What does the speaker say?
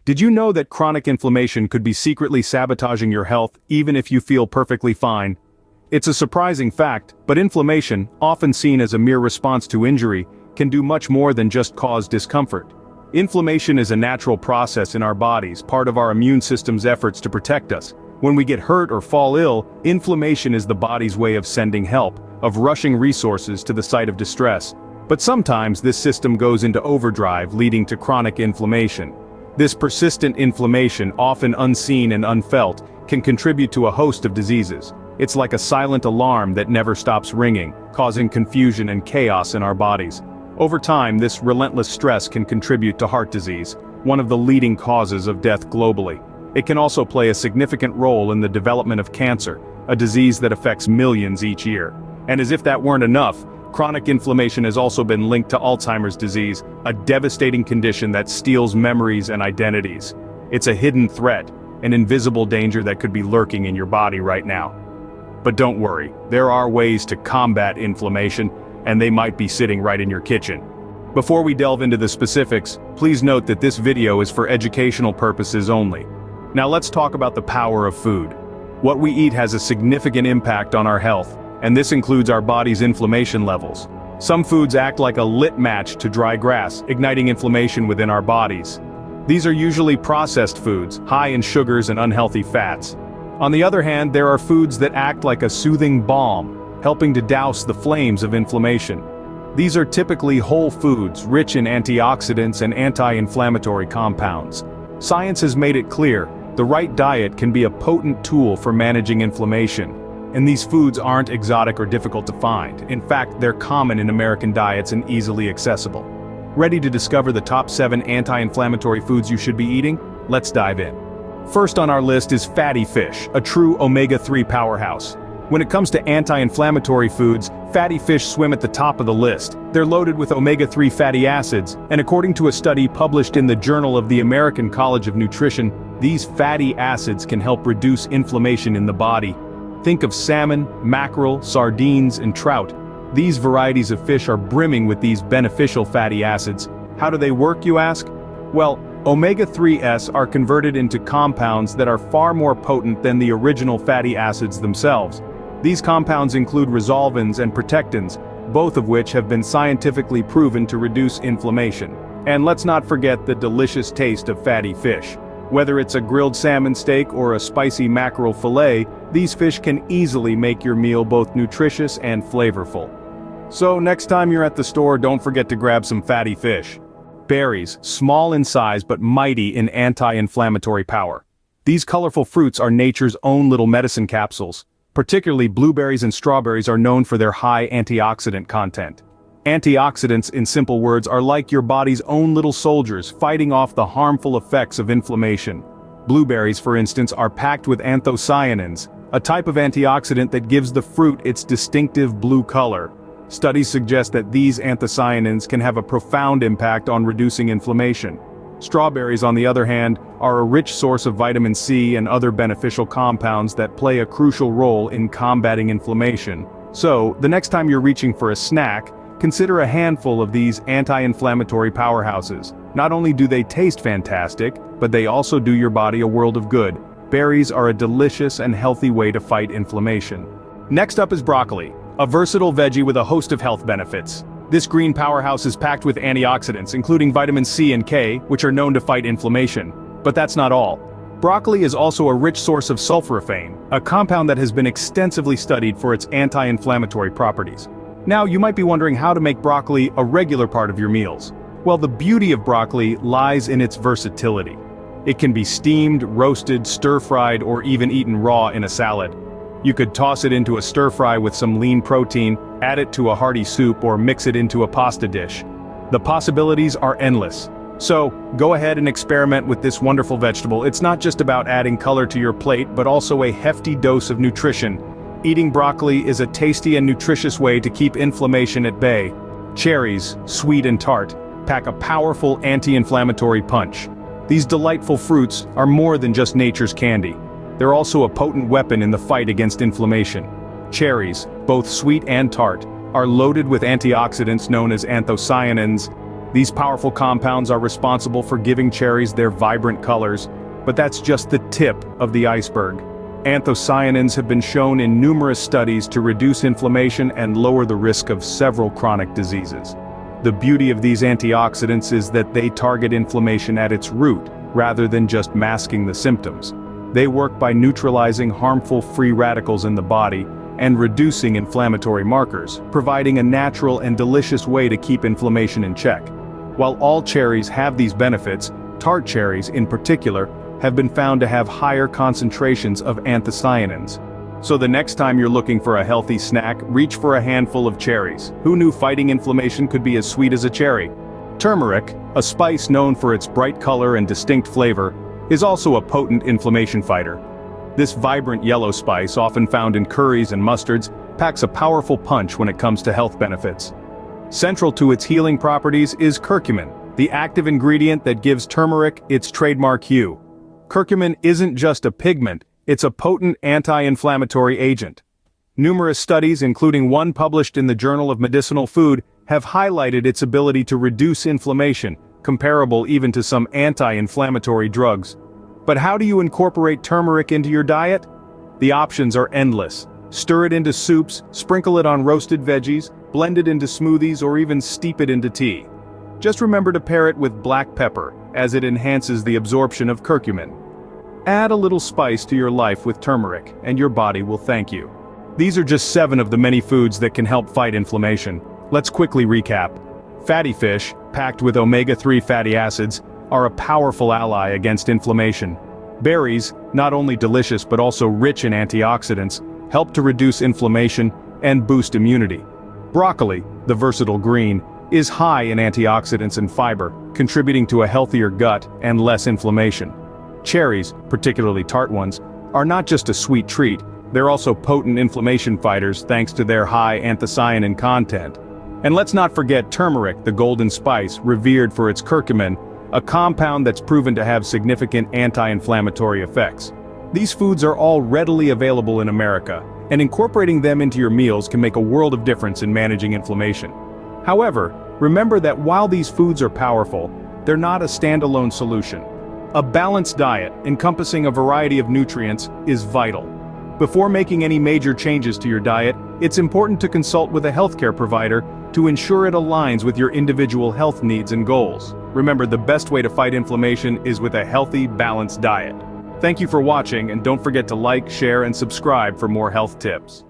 Did you know that chronic inflammation could be secretly sabotaging your health even if you feel perfectly fine? It's a surprising fact, but inflammation, often seen as a mere response to injury, can do much more than just cause discomfort. Inflammation is a natural process in our bodies, part of our immune system's efforts to protect us. When we get hurt or fall ill, inflammation is the body's way of sending help, of rushing resources to the site of distress. But sometimes this system goes into overdrive, leading to chronic inflammation. This persistent inflammation, often unseen and unfelt, can contribute to a host of diseases. It's like a silent alarm that never stops ringing, causing confusion and chaos in our bodies. Over time, this relentless stress can contribute to heart disease, one of the leading causes of death globally. It can also play a significant role in the development of cancer, a disease that affects millions each year. And as if that weren't enough, chronic inflammation has also been linked to Alzheimer's disease, a devastating condition that steals memories and identities. It's a hidden threat, an invisible danger that could be lurking in your body right now. But don't worry, there are ways to combat inflammation, and they might be sitting right in your kitchen. Before we delve into the specifics, please note that this video is for educational purposes only. Now let's talk about the power of food. What we eat has a significant impact on our health, and this includes our body's inflammation levels. Some foods act like a lit match to dry grass, igniting inflammation within our bodies. These are usually processed foods, high in sugars and unhealthy fats. On the other hand, there are foods that act like a soothing balm, helping to douse the flames of inflammation. These are typically whole foods, rich in antioxidants and anti-inflammatory compounds. Science has made it clear, the right diet can be a potent tool for managing inflammation. And these foods aren't exotic or difficult to find. In fact, they're common in American diets and easily accessible. Ready to discover the top 7 anti-inflammatory foods you should be eating? Let's dive in. First on our list is fatty fish, a true omega-3 powerhouse. When it comes to anti-inflammatory foods, fatty fish swim at the top of the list. They're loaded with omega-3 fatty acids, and according to a study published in the Journal of the American College of Nutrition, these fatty acids can help reduce inflammation in the body. Think of salmon, mackerel, sardines, and trout. These varieties of fish are brimming with these beneficial fatty acids. How do they work, you ask? Well, omega-3s are converted into compounds that are far more potent than the original fatty acids themselves. These compounds include resolvins and protectins, both of which have been scientifically proven to reduce inflammation. And let's not forget the delicious taste of fatty fish. Whether it's a grilled salmon steak or a spicy mackerel fillet, these fish can easily make your meal both nutritious and flavorful. So next time you're at the store, don't forget to grab some fatty fish. Berries, small in size but mighty in anti-inflammatory power. These colorful fruits are nature's own little medicine capsules. Particularly blueberries and strawberries are known for their high antioxidant content. Antioxidants, in simple words, are like your body's own little soldiers fighting off the harmful effects of inflammation. Blueberries, for instance, are packed with anthocyanins, a type of antioxidant that gives the fruit its distinctive blue color. Studies suggest that these anthocyanins can have a profound impact on reducing inflammation. Strawberries, on the other hand, are a rich source of vitamin C and other beneficial compounds that play a crucial role in combating inflammation. So, the next time you're reaching for a snack, consider a handful of these anti-inflammatory powerhouses. Not only do they taste fantastic, but they also do your body a world of good. Berries are a delicious and healthy way to fight inflammation. Next up is broccoli, a versatile veggie with a host of health benefits. This green powerhouse is packed with antioxidants, including vitamin C and K, which are known to fight inflammation. But that's not all. Broccoli is also a rich source of sulforaphane, a compound that has been extensively studied for its anti-inflammatory properties. Now, you might be wondering how to make broccoli a regular part of your meals. Well, the beauty of broccoli lies in its versatility. It can be steamed, roasted, stir-fried, or even eaten raw in a salad. You could toss it into a stir-fry with some lean protein, add it to a hearty soup, or mix it into a pasta dish. The possibilities are endless. So, go ahead and experiment with this wonderful vegetable. It's not just about adding color to your plate, but also a hefty dose of nutrition. Eating broccoli is a tasty and nutritious way to keep inflammation at bay. Cherries, sweet and tart, pack a powerful anti-inflammatory punch. These delightful fruits are more than just nature's candy. They're also a potent weapon in the fight against inflammation. Cherries, both sweet and tart, are loaded with antioxidants known as anthocyanins. These powerful compounds are responsible for giving cherries their vibrant colors, but that's just the tip of the iceberg. Anthocyanins have been shown in numerous studies to reduce inflammation and lower the risk of several chronic diseases. The beauty of these antioxidants is that they target inflammation at its root, rather than just masking the symptoms. They work by neutralizing harmful free radicals in the body and reducing inflammatory markers, providing a natural and delicious way to keep inflammation in check. While all cherries have these benefits, tart cherries in particular have been found to have higher concentrations of anthocyanins. So the next time you're looking for a healthy snack, reach for a handful of cherries. Who knew fighting inflammation could be as sweet as a cherry? Turmeric, a spice known for its bright color and distinct flavor, is also a potent inflammation fighter. This vibrant yellow spice, often found in curries and mustards, packs a powerful punch when it comes to health benefits. Central to its healing properties is curcumin, the active ingredient that gives turmeric its trademark hue. Curcumin isn't just a pigment, it's a potent anti-inflammatory agent. Numerous studies, including one published in the Journal of Medicinal Food, have highlighted its ability to reduce inflammation, comparable even to some anti-inflammatory drugs. But how do you incorporate turmeric into your diet? The options are endless. Stir it into soups, sprinkle it on roasted veggies, blend it into smoothies, or even steep it into tea. Just remember to pair it with black pepper, as it enhances the absorption of curcumin. Add a little spice to your life with turmeric, and your body will thank you. These are just 7 of the many foods that can help fight inflammation. Let's quickly recap. Fatty fish, packed with omega-3 fatty acids, are a powerful ally against inflammation. Berries, not only delicious but also rich in antioxidants, help to reduce inflammation and boost immunity. Broccoli, the versatile green, is high in antioxidants and fiber, contributing to a healthier gut and less inflammation. Cherries, particularly tart ones, are not just a sweet treat, they're also potent inflammation fighters thanks to their high anthocyanin content. And let's not forget turmeric, the golden spice, revered for its curcumin, a compound that's proven to have significant anti-inflammatory effects. These foods are all readily available in America, and incorporating them into your meals can make a world of difference in managing inflammation. However, remember that while these foods are powerful, they're not a standalone solution. A balanced diet, encompassing a variety of nutrients, is vital. Before making any major changes to your diet, it's important to consult with a healthcare provider to ensure it aligns with your individual health needs and goals. Remember, the best way to fight inflammation is with a healthy, balanced diet. Thank you for watching, and don't forget to like, share, and subscribe for more health tips.